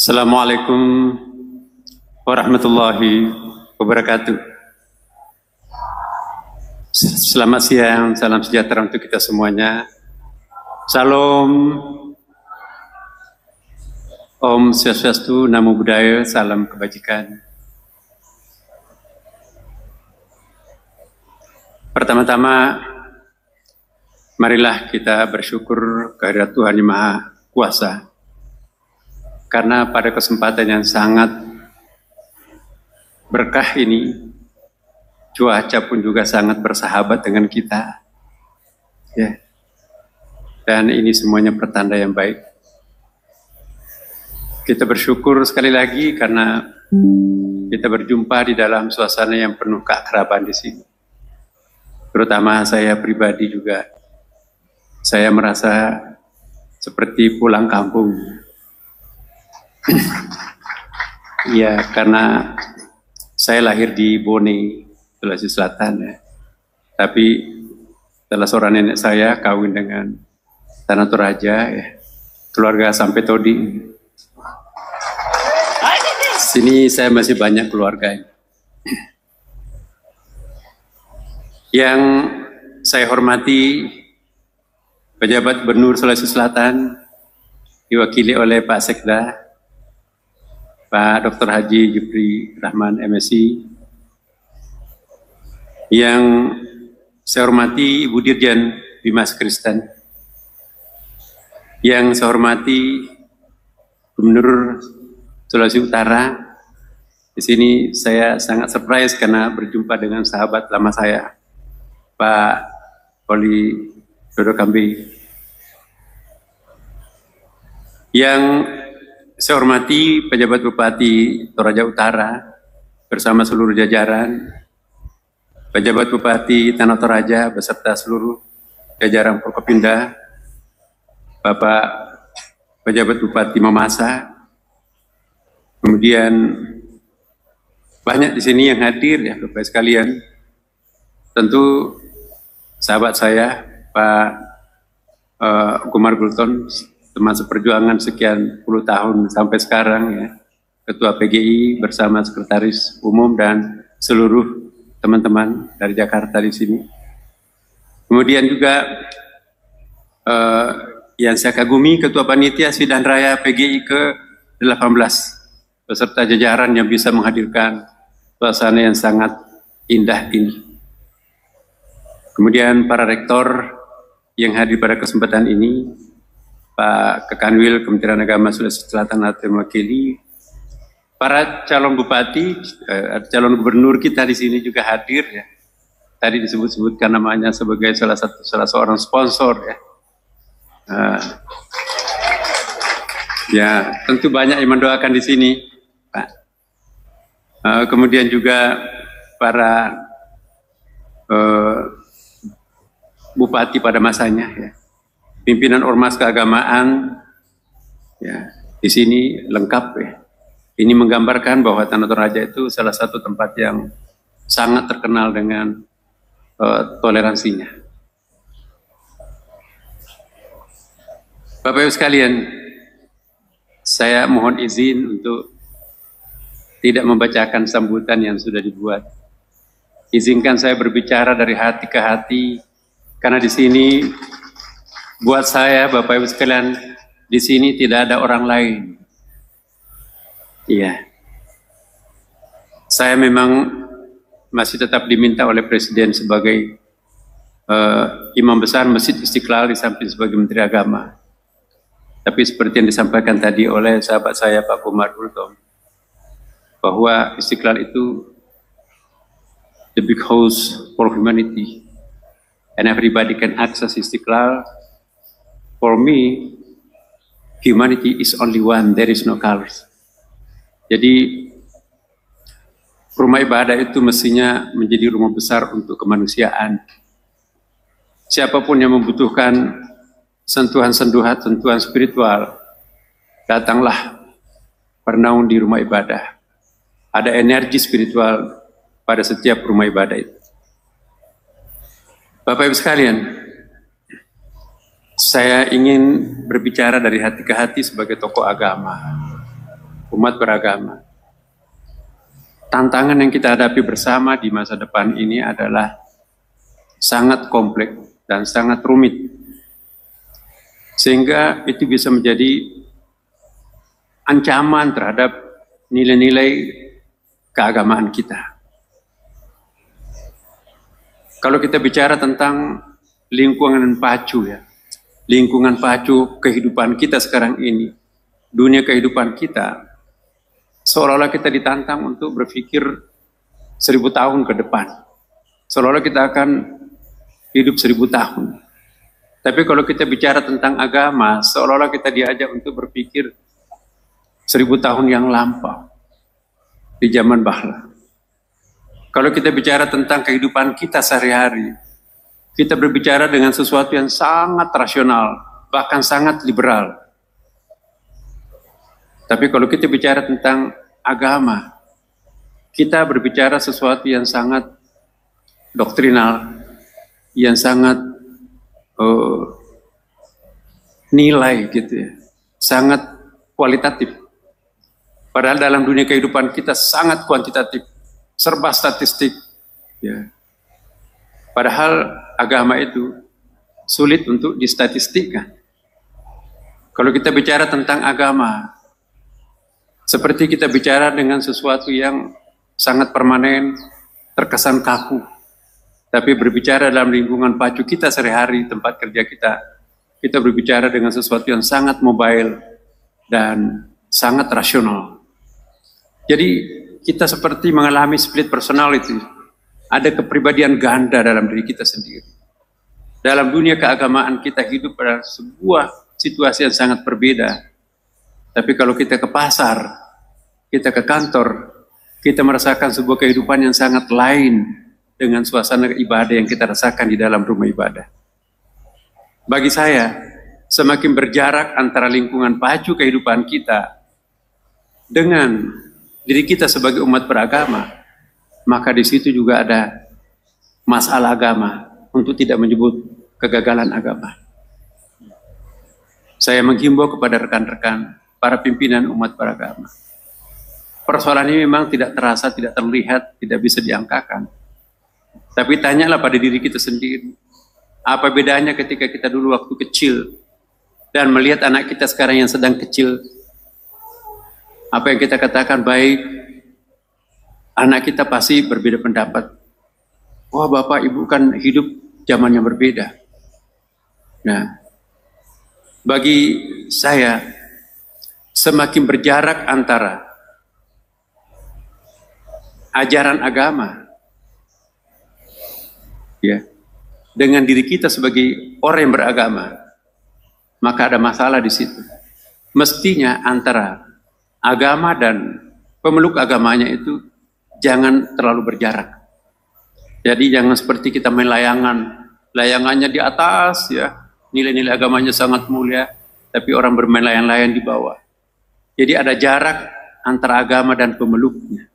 Assalamualaikum warahmatullahi wabarakatuh. Selamat siang, salam sejahtera untuk kita semuanya. Salam, Om Swastiastu, Namo Buddhaya, salam kebajikan. Pertama-tama, marilah kita bersyukur kehadirat Tuhan Yang Maha Kuasa. Karena pada kesempatan yang sangat berkah ini, cuaca pun juga sangat bersahabat dengan kita. Ya. Dan ini semuanya pertanda yang baik. Kita bersyukur sekali lagi karena kita berjumpa di dalam suasana yang penuh keakraban di sini. Terutama saya pribadi juga, saya merasa seperti pulang kampung. Iya, karena saya lahir di Bone, Sulawesi Selatan ya. Tapi salah seorang nenek saya kawin dengan Tanah Toraja ya. Keluarga sampai Todi. Sini saya masih banyak keluarga. Yang saya hormati pejabat Gubernur Sulawesi Selatan diwakili oleh Pak Sekda Pak Dr. Haji Jupri Rahman MSI, yang saya hormati Ibu Dirjen Bimas Kristen, yang saya hormati Gubernur Sulawesi Utara. Di sini saya sangat surprise karena berjumpa dengan sahabat lama saya, Pak Poli Dodo Kambi, yang saya hormati pejabat Bupati Toraja Utara bersama seluruh jajaran, pejabat Bupati Tanah Toraja beserta seluruh jajaran Forkopimda, Bapak pejabat Bupati Mamasa, kemudian banyak di sini yang hadir ya Bapak sekalian. Tentu sahabat saya Pak Gumar Gulton, teman seperjuangan sekian puluh tahun sampai sekarang ya, Ketua PGI bersama Sekretaris Umum dan seluruh teman-teman dari Jakarta di sini. Kemudian juga yang saya kagumi Ketua Panitia Sidang Raya PGI ke-18 beserta jajaran yang bisa menghadirkan suasana yang sangat indah ini. Kemudian para rektor yang hadir pada kesempatan ini, Pak Kekanwil Kementerian Agama Sulawesi Selatan atau mewakili, para calon bupati, calon gubernur kita di sini juga hadir ya. Tadi disebut-sebutkan namanya sebagai salah seorang sponsor ya. Ya tentu banyak yang mendoakan di sini, Pak. Kemudian juga para bupati pada masanya ya. Pimpinan ormas keagamaan ya, di sini lengkap ya. Ini menggambarkan bahwa Tanah Toraja itu salah satu tempat yang sangat terkenal dengan toleransinya. Bapak Ibu sekalian, saya mohon izin untuk tidak membacakan sambutan yang sudah dibuat. Izinkan saya berbicara dari hati ke hati, karena di sini buat saya, Bapak Ibu sekalian, di sini tidak ada orang lain. Iya. Saya memang masih tetap diminta oleh Presiden sebagai Imam Besar Masjid Istiqlal di samping sebagai Menteri Agama. Tapi seperti yang disampaikan tadi oleh sahabat saya Pak Gumar Gultom, bahwa Istiqlal itu the big house for humanity. And everybody can access Istiqlal. For me, humanity is only one, there is no colors. Jadi, rumah ibadah itu mestinya menjadi rumah besar untuk kemanusiaan. Siapapun yang membutuhkan sentuhan spiritual, datanglah bernaung di rumah ibadah. Ada energi spiritual pada setiap rumah ibadah itu. Bapak Ibu sekalian, saya ingin berbicara dari hati ke hati sebagai tokoh agama. umat beragama. Tantangan yang kita hadapi bersama di masa depan ini adalah sangat kompleks dan sangat rumit. Sehingga itu bisa menjadi ancaman terhadap nilai-nilai keagamaan kita. Kalau kita bicara tentang lingkungan pacu ya, lingkungan pacu kehidupan kita sekarang ini, dunia kehidupan kita, seolah-olah kita ditantang untuk berpikir 1000 tahun ke depan. Seolah-olah kita akan hidup 1000 tahun. Tapi kalau kita bicara tentang agama, seolah-olah kita diajak untuk berpikir 1000 tahun yang lampau di zaman bahla. Kalau kita bicara tentang kehidupan kita sehari-hari, kita berbicara dengan sesuatu yang sangat rasional, bahkan sangat liberal. Tapi kalau kita bicara tentang agama, kita berbicara sesuatu yang sangat doktrinal, yang sangat nilai gitu ya, sangat kualitatif. Padahal dalam dunia kehidupan kita sangat kuantitatif, serba statistik. Ya. Padahal agama itu sulit untuk distatistikkan. Kalau kita bicara tentang agama, seperti kita bicara dengan sesuatu yang sangat permanen, terkesan kaku. Tapi berbicara dalam lingkungan pacu kita sehari-hari, tempat kerja kita, kita berbicara dengan sesuatu yang sangat mobile dan sangat rasional. Jadi kita seperti mengalami split personality. Ada kepribadian ganda dalam diri kita sendiri. Dalam dunia keagamaan kita hidup pada sebuah situasi yang sangat berbeda. Tapi kalau kita ke pasar, kita ke kantor, kita merasakan sebuah kehidupan yang sangat lain dengan suasana ibadah yang kita rasakan di dalam rumah ibadah. Bagi saya, semakin berjarak antara lingkungan pacu kehidupan kita dengan diri kita sebagai umat beragama, maka di situ juga ada masalah agama, untuk tidak menyebut kegagalan agama. Saya menghimbau kepada rekan-rekan, para pimpinan umat beragama. Persoalan ini memang tidak terasa, tidak terlihat, tidak bisa diangkakan. Tapi tanyalah pada diri kita sendiri, apa bedanya ketika kita dulu waktu kecil dan melihat anak kita sekarang yang sedang kecil. Apa yang kita katakan baik, anak kita pasti berbeda pendapat. Wah, bapak ibu kan hidup zaman yang berbeda. Nah, bagi saya, semakin berjarak antara ajaran agama ya dengan diri kita sebagai orang yang beragama, maka ada masalah di situ. Mestinya antara agama dan pemeluk agamanya itu jangan terlalu berjarak. Jadi jangan seperti kita main layangan, layangannya di atas ya, nilai-nilai agamanya sangat mulia, tapi orang bermain layang-layang di bawah. Jadi ada jarak antara agama dan pemeluknya.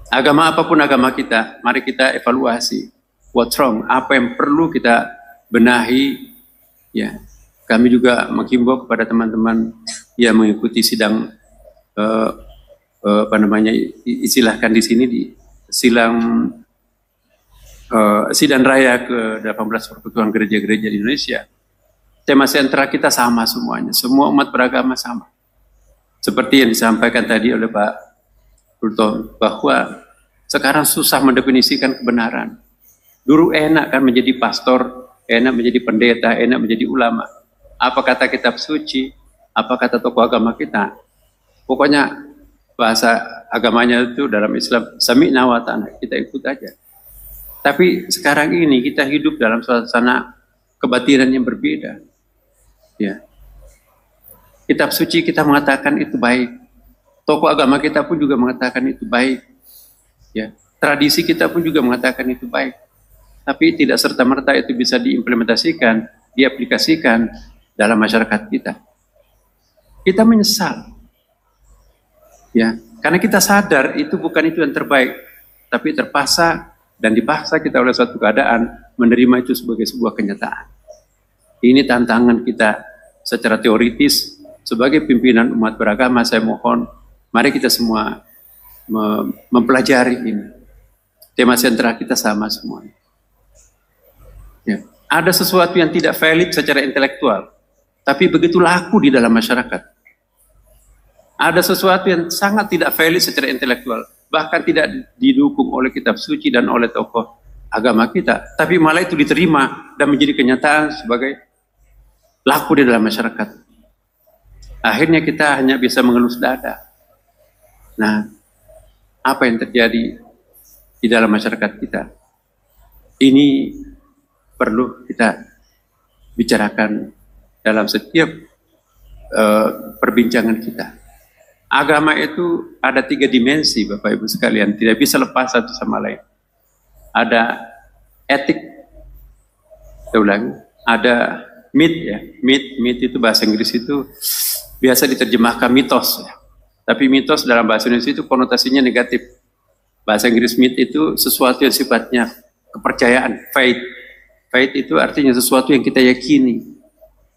Agama apapun agama kita, mari kita evaluasi what's wrong, apa yang perlu kita benahi. Ya, kami juga menghimbau kepada teman-teman yang mengikuti sidang istilahkan di sini di sidang raya ke-18 Persekutuan Gereja-Gereja di Indonesia. Tema sentral kita sama semuanya, semua umat beragama sama. Seperti yang disampaikan tadi oleh Pak Rulton, bahwa sekarang susah mendefinisikan kebenaran. Dulu enak kan menjadi pastor, enak menjadi pendeta, enak menjadi ulama. Apa kata kitab suci, apa kata tokoh agama kita. Pokoknya bahasa agamanya itu dalam Islam, sami'na wa ta'na, kita ikut aja. Tapi sekarang ini kita hidup dalam suasana kebatinan yang berbeda. Ya. Kitab suci kita mengatakan itu baik. Tokoh agama kita pun juga mengatakan itu baik. Ya. Tradisi kita pun juga mengatakan itu baik. Tapi tidak serta-merta itu bisa diimplementasikan, diaplikasikan dalam masyarakat kita. Kita menyesal. Ya, karena kita sadar itu bukan itu yang terbaik, tapi terpaksa dan dipaksa kita oleh suatu keadaan menerima itu sebagai sebuah kenyataan. Ini tantangan kita secara teoritis, sebagai pimpinan umat beragama, saya mohon, mari kita semua mempelajari ini. Tema sentral kita sama semua. Ya. Ada sesuatu yang tidak valid secara intelektual, tapi begitu laku di dalam masyarakat. Ada sesuatu yang sangat tidak valid secara intelektual, bahkan tidak didukung oleh kitab suci dan oleh tokoh agama kita, tapi malah itu diterima dan menjadi kenyataan sebagai laku di dalam masyarakat. Akhirnya kita hanya bisa mengelus dada. Nah, apa yang terjadi di dalam masyarakat kita? Ini perlu kita bicarakan dalam setiap perbincangan kita. Agama itu ada 3 dimensi, Bapak Ibu sekalian, tidak bisa lepas satu sama lain. Ada etik, saya ulangi, ada mit ya, mit itu bahasa Inggris itu biasa diterjemahkan mitos ya. Tapi mitos dalam bahasa Indonesia itu konotasinya negatif. Bahasa Inggris mit itu sesuatu yang sifatnya kepercayaan, faith. Faith itu artinya sesuatu yang kita yakini.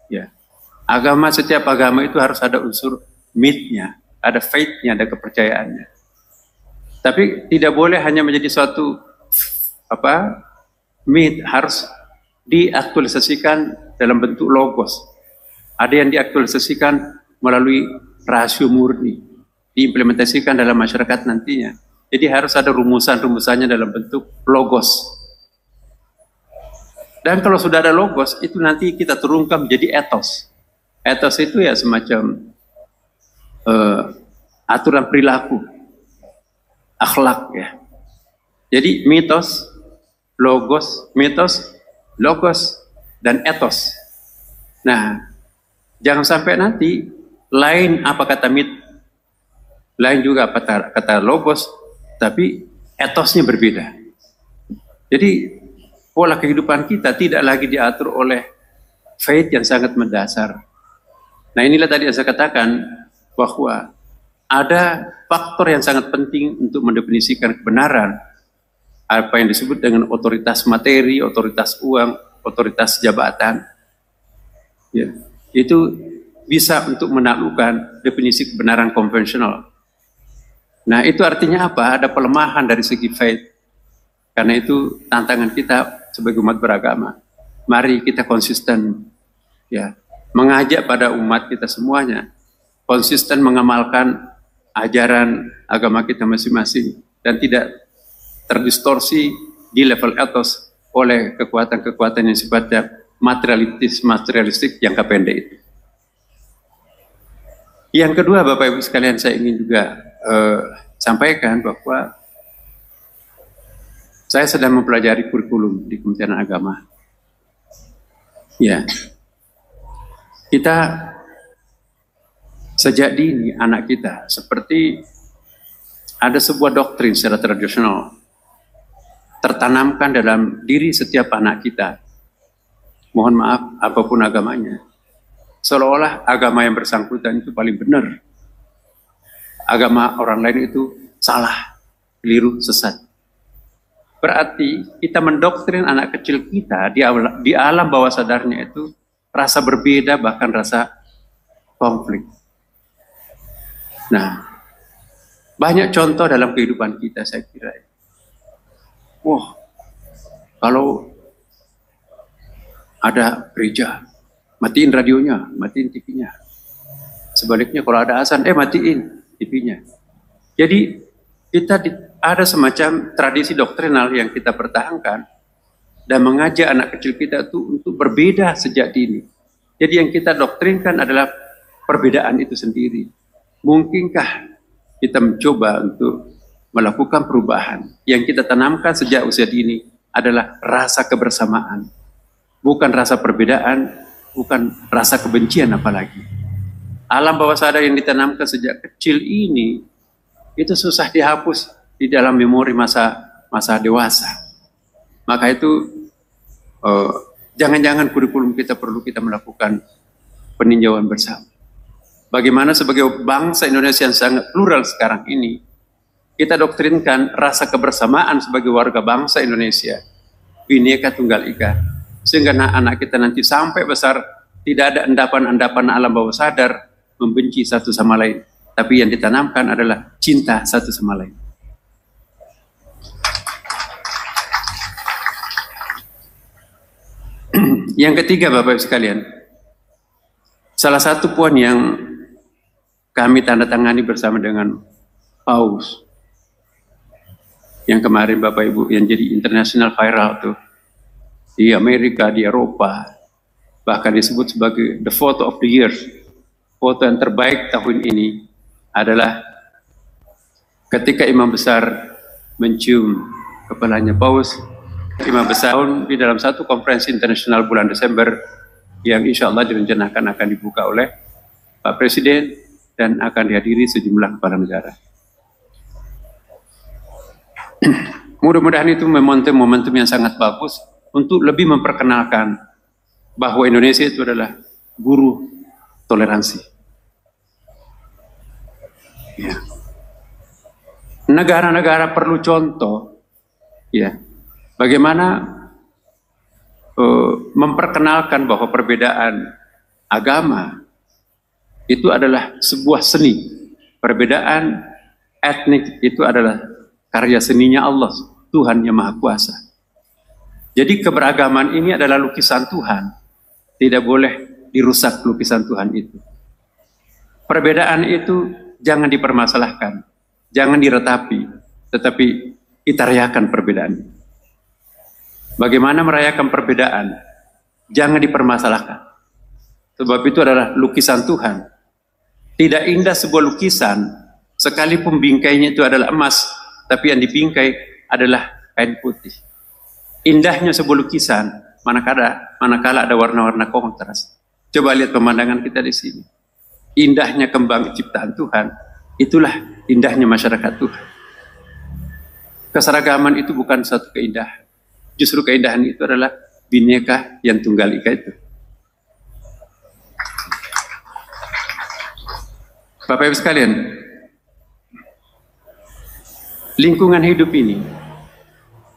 Ya. Agama, setiap agama itu harus ada unsur mitnya, ada faith-nya, ada kepercayaannya. Tapi tidak boleh hanya menjadi suatu mit, harus diaktualisasikan dalam bentuk logos. Ada yang diaktualisasikan melalui rasio murni, diimplementasikan dalam masyarakat nantinya. Jadi harus ada rumusan-rumusannya dalam bentuk logos. Dan kalau sudah ada logos, itu nanti kita turunkan menjadi etos. Etos itu ya semacam aturan perilaku, akhlak ya. Jadi mitos, logos, dan etos. Nah, jangan sampai nanti lain apa kata mit, lain juga apa kata logos, tapi etosnya berbeda. Jadi pola kehidupan kita tidak lagi diatur oleh faith yang sangat mendasar. Nah, inilah tadi yang saya katakan bahwa ada faktor yang sangat penting untuk mendefinisikan kebenaran, apa yang disebut dengan otoritas materi, otoritas uang, otoritas jabatan. Ya, itu bisa untuk menaklukkan definisi kebenaran konvensional. Nah, itu artinya apa? Ada pelemahan dari segi faith. Karena itu tantangan kita sebagai umat beragama. Mari kita konsisten, ya, mengajak pada umat kita semuanya konsisten mengamalkan ajaran agama kita masing-masing dan tidak terdistorsi di level etos oleh kekuatan-kekuatan yang sifatnya materialistik jangka pendek itu. Yang kedua, Bapak Ibu sekalian, saya ingin juga sampaikan bahwa saya sedang mempelajari kurikulum di Kementerian Agama. Ya, kita sejak dini anak kita seperti ada sebuah doktrin secara tradisional tertanamkan dalam diri setiap anak kita. Mohon maaf, apapun agamanya, seolah-olah agama yang bersangkutan itu paling benar. Agama orang lain itu salah, keliru, sesat. Berarti kita mendoktrin anak kecil kita di alam bawah sadarnya itu rasa berbeda, bahkan rasa konflik. Nah, banyak contoh dalam kehidupan kita, saya kira. Wah, kalau ada gereja, matiin radionya, matiin TV-nya. Sebaliknya kalau ada azan, matiin TV-nya. Jadi kita ada semacam tradisi doktrinal yang kita pertahankan dan mengajak anak kecil kita itu untuk berbeda sejak dini. Jadi yang kita doktrinkan adalah perbedaan itu sendiri. Mungkinkah kita mencoba untuk melakukan perubahan? Yang kita tanamkan sejak usia dini adalah rasa kebersamaan. Bukan rasa perbedaan, bukan rasa kebencian apalagi. Alam bawah sadar yang ditanamkan sejak kecil ini, itu susah dihapus di dalam memori masa dewasa. Maka itu jangan-jangan kurikulum kita perlu kita melakukan peninjauan bersama. Bagaimana sebagai bangsa Indonesia yang sangat plural sekarang ini, kita doktrinkan rasa kebersamaan sebagai warga bangsa Indonesia, Bhinneka Tunggal Ika, sehingga anak-anak kita nanti sampai besar tidak ada endapan-endapan alam bawah sadar membenci satu sama lain, tapi yang ditanamkan adalah cinta satu sama lain. Yang ketiga, Bapak Ibu sekalian, salah satu poin yang kami tanda tangani bersama dengan Paus yang kemarin Bapak Ibu yang jadi international viral tuh di Amerika, di Eropa, bahkan disebut sebagai the photo of the year, foto yang terbaik tahun ini adalah ketika imam besar mencium kepalanya Paus. Imam besar di dalam satu konferensi internasional bulan Desember yang insya Allah direncanakan akan dibuka oleh Pak Presiden dan akan dihadiri sejumlah kepala negara. Mudah-mudahan itu momentum yang sangat bagus untuk lebih memperkenalkan bahwa Indonesia itu adalah guru toleransi. Ya. Negara-negara perlu contoh, ya, bagaimana memperkenalkan bahwa perbedaan agama itu adalah sebuah seni. Perbedaan etnik itu adalah karya seninya Allah, Tuhan yang Maha Kuasa. Jadi keberagaman ini adalah lukisan Tuhan. Tidak boleh dirusak lukisan Tuhan itu. Perbedaan itu jangan dipermasalahkan, jangan diratapi, tetapi kita rayakan perbedaan. Bagaimana merayakan perbedaan? Jangan dipermasalahkan. Sebab itu adalah lukisan Tuhan. Tidak indah sebuah lukisan, sekalipun bingkainya itu adalah emas, tapi yang dibingkai adalah kain putih. Indahnya sebuah lukisan, manakala ada warna-warna kontras. Coba lihat pemandangan kita di sini. Indahnya kembang ciptaan Tuhan, itulah indahnya masyarakat Tuhan. Keseragaman itu bukan satu keindahan. Justru keindahan itu adalah Bhinneka yang Tunggal Ika itu. Bapak Ibu sekalian, lingkungan hidup ini,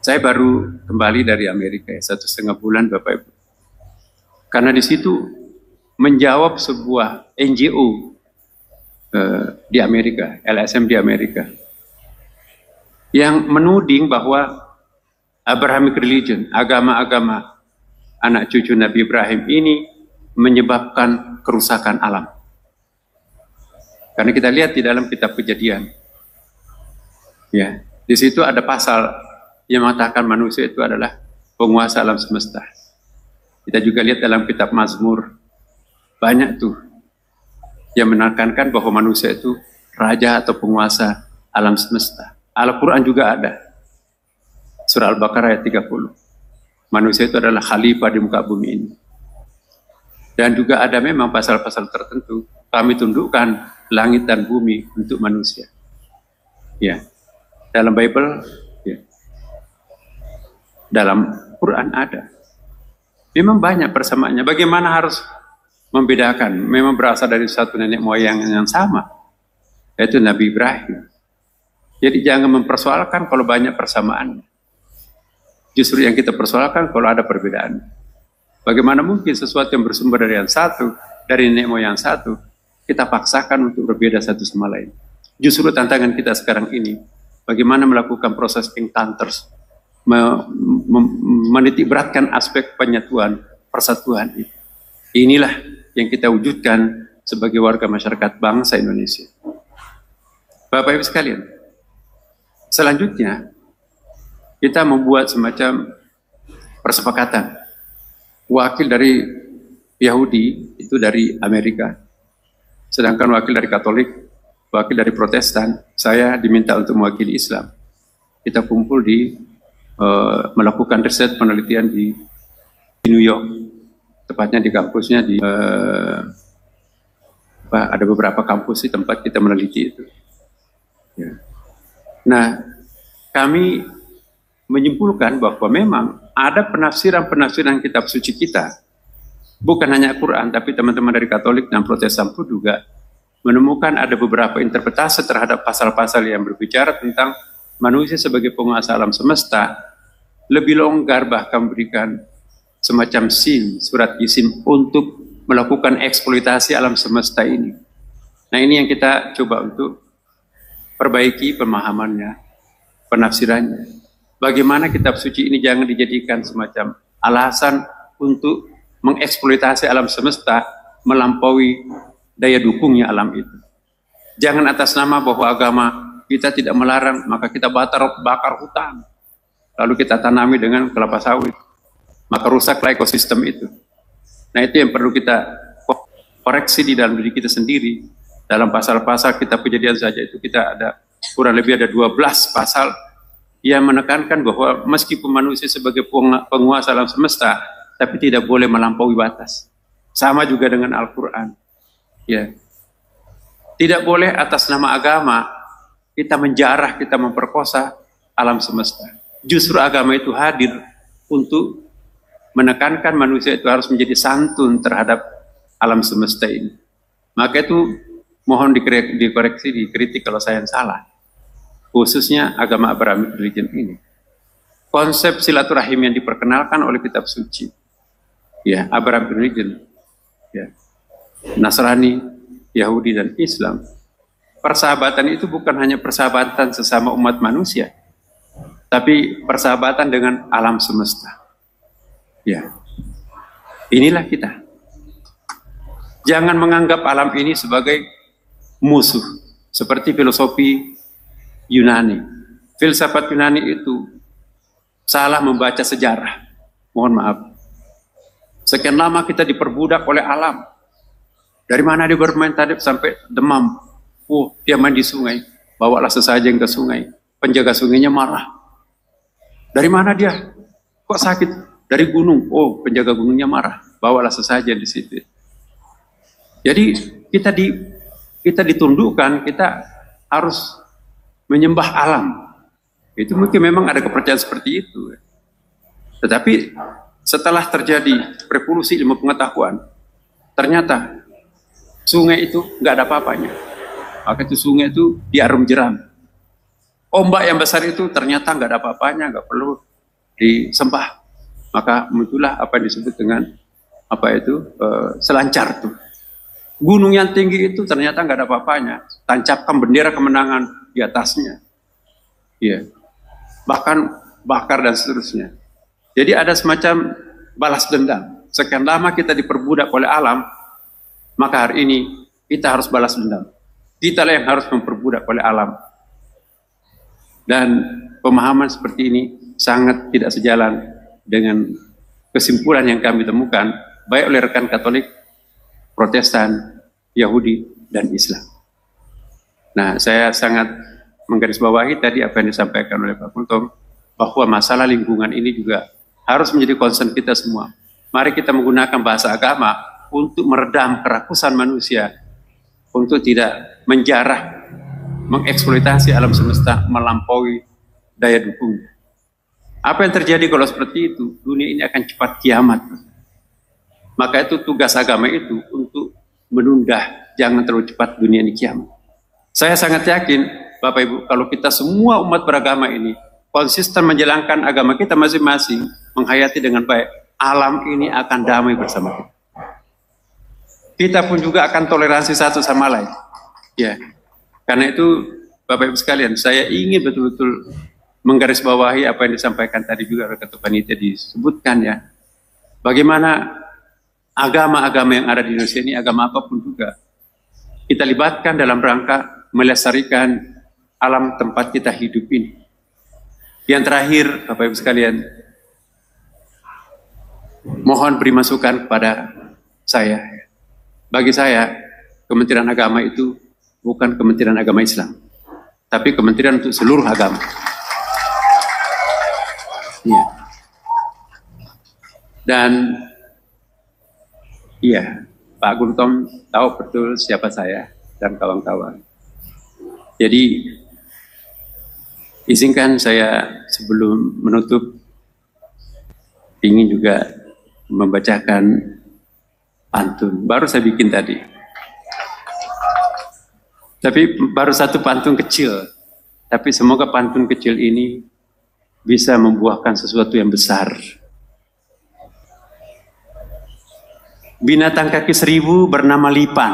saya baru kembali dari Amerika ya, 1,5 bulan Bapak Ibu. Karena di situ menjawab sebuah NGO di Amerika, LSM di Amerika, yang menuding bahwa Abrahamic religion, agama-agama anak cucu Nabi Ibrahim ini menyebabkan kerusakan alam. Karena kita lihat di dalam kitab Kejadian, ya, di situ ada pasal yang mengatakan manusia itu adalah penguasa alam semesta. Kita juga lihat dalam kitab Mazmur, banyak tuh yang menekankan bahwa manusia itu raja atau penguasa alam semesta. Al-Quran juga ada. Surah Al-Baqarah ayat 30. Manusia itu adalah khalifah di muka bumi ini. Dan juga ada memang pasal-pasal tertentu. Kami tundukkan langit dan bumi untuk manusia. Ya. Dalam Bible, ya. Dalam Quran ada. Memang banyak persamaannya. Bagaimana harus membedakan? Memang berasal dari satu nenek moyang yang sama. Yaitu Nabi Ibrahim. Jadi jangan mempersoalkan kalau banyak persamaan. Justru yang kita persoalkan kalau ada perbedaan. Bagaimana mungkin sesuatu yang bersumber dari yang satu, dari nenek moyang satu, kita paksakan untuk berbeda satu sama lain. Justru tantangan kita sekarang ini, bagaimana melakukan proses encounters, menitik beratkan aspek penyatuan, persatuan itu. Inilah yang kita wujudkan sebagai warga masyarakat bangsa Indonesia. Bapak Ibu sekalian, selanjutnya kita membuat semacam persepakatan. Wakil dari Yahudi itu dari Amerika, sedangkan wakil dari Katolik, wakil dari Protestan, saya diminta untuk mewakili Islam. Kita kumpul di melakukan riset penelitian di New York, tepatnya di kampusnya di ada beberapa kampus di tempat kita meneliti itu. Ya. Nah, kami menyimpulkan bahwa memang ada penafsiran kitab suci kita, bukan hanya Quran, tapi teman-teman dari Katolik dan Protestan pun juga menemukan ada beberapa interpretasi terhadap pasal-pasal yang berbicara tentang manusia sebagai penguasa alam semesta, lebih longgar, bahkan memberikan semacam SIM, surat izin untuk melakukan eksploitasi alam semesta ini. Nah ini yang kita coba untuk perbaiki pemahamannya, penafsirannya. Bagaimana kitab suci ini jangan dijadikan semacam alasan untuk mengeksploitasi alam semesta melampaui daya dukungnya alam itu. Jangan atas nama bahwa agama kita tidak melarang, maka kita bakar hutan, lalu kita tanami dengan kelapa sawit, maka rusaklah ekosistem itu. Nah itu yang perlu kita koreksi di dalam diri kita sendiri. Dalam pasal-pasal kitab Kejadian saja itu kita ada kurang lebih ada 12 pasal yang menekankan bahwa meskipun manusia sebagai penguasa alam semesta, tapi tidak boleh melampaui batas. Sama juga dengan Al-Quran. Ya. Tidak boleh atas nama agama kita menjarah, kita memperkosa alam semesta. Justru agama itu hadir untuk menekankan manusia itu harus menjadi santun terhadap alam semesta ini. Maka itu mohon dikoreksi, dikritik kalau saya yang salah. Khususnya agama Abrahamic religion ini. Konsep silaturahim yang diperkenalkan oleh kitab suci. Ya, Abrahamic religion. Ya. Nasrani, Yahudi dan Islam. Persahabatan itu bukan hanya persahabatan sesama umat manusia, tapi persahabatan dengan alam semesta. Ya. Inilah kita. Jangan menganggap alam ini sebagai musuh, seperti filosofi Yunani. Filsafat Yunani itu salah membaca sejarah. Mohon maaf. Sekian lama kita diperbudak oleh alam. Dari mana dia bermain tadi sampai demam. Dia main di sungai. Bawalah sesajen ke sungai. Penjaga sungainya marah. Dari mana dia? Kok sakit? Dari gunung. Penjaga gunungnya marah. Bawalah sesajen di situ. Jadi kita ditundukkan, kita harus menyembah alam. Itu mungkin memang ada kepercayaan seperti itu. Tetapi setelah terjadi revolusi ilmu pengetahuan, ternyata sungai itu nggak ada apa-apanya. Maka itu sungai itu diarum jeram. Ombak yang besar itu ternyata nggak ada apa-apanya, nggak perlu disembah. Maka muncullah apa yang disebut dengan selancar tuh. Gunung yang tinggi itu ternyata nggak ada apa-apanya. Tancapkan bendera kemenangan di atasnya. Iya. Bahkan bakar dan seterusnya. Jadi ada semacam balas dendam. Sekian lama kita diperbudak oleh alam, maka hari ini kita harus balas dendam. Kitalah yang harus memperbudak oleh alam. Dan pemahaman seperti ini sangat tidak sejalan dengan kesimpulan yang kami temukan, baik oleh rekan Katolik, Protestan, Yahudi, dan Islam. Nah, saya sangat menggarisbawahi tadi apa yang disampaikan oleh Pak Kultom, bahwa masalah lingkungan ini juga harus menjadi concern kita semua. Mari kita menggunakan bahasa agama untuk meredam kerakusan manusia, untuk tidak menjarah, mengeksploitasi alam semesta melampaui daya dukungnya. Apa yang terjadi kalau seperti itu? Dunia ini akan cepat kiamat. Maka itu tugas agama itu untuk menunda, jangan terlalu cepat dunia ini kiamat. Saya sangat yakin, Bapak Ibu, kalau kita semua umat beragama ini konsisten menjalankan agama kita masing-masing, menghayati dengan baik, alam ini akan damai bersama kita. Kita pun juga akan toleransi satu sama lain. Ya, karena itu Bapak Ibu sekalian, saya ingin betul-betul menggarisbawahi apa yang disampaikan tadi juga oleh Ketua Panitia disebutkan ya. Bagaimana agama-agama yang ada di Indonesia ini, agama apapun juga, kita libatkan dalam rangka melestarikan alam tempat kita hidup ini. Yang terakhir, Bapak Ibu sekalian, mohon beri masukan kepada saya. Bagi saya, Kementerian Agama itu bukan Kementerian Agama Islam, tapi kementerian untuk seluruh agama. Ya. Dan iya, Pak Guntom tahu betul siapa saya dan kawan-kawan. Jadi, izinkan saya sebelum menutup, ingin juga membacakan pantun. Baru saya bikin tadi. Tapi baru satu pantun kecil. Tapi semoga pantun kecil ini bisa membuahkan sesuatu yang besar. Binatang kaki 1000 bernama lipan.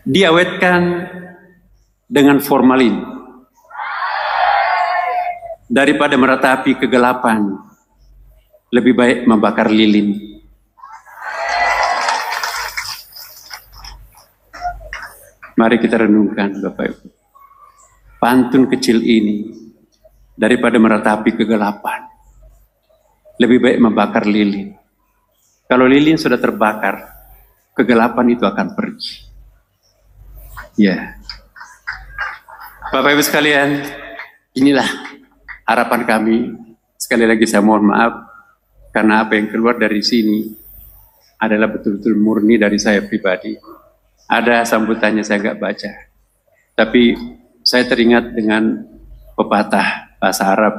diawetkan dengan formalin daripada meratapi kegelapan, lebih baik membakar lilin. Mari kita renungkan, Bapak Ibu. Pantun kecil ini, daripada meratapi kegelapan, lebih baik membakar lilin. Kalau lilin sudah terbakar, kegelapan itu akan pergi. Ya, Bapak Ibu sekalian, inilah harapan kami. Sekali lagi saya mohon maaf, karena apa yang keluar dari sini adalah betul-betul murni dari saya pribadi. Ada sambutannya saya nggak baca, tapi saya teringat dengan pepatah bahasa Arab,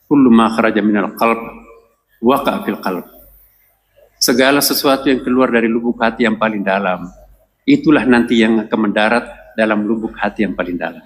kullu ma kharaja minal qalb waqa fil qalb. Segala sesuatu yang keluar dari lubuk hati yang paling dalam, itulah nanti yang akan mendarat dalam lubuk hati yang paling dalam.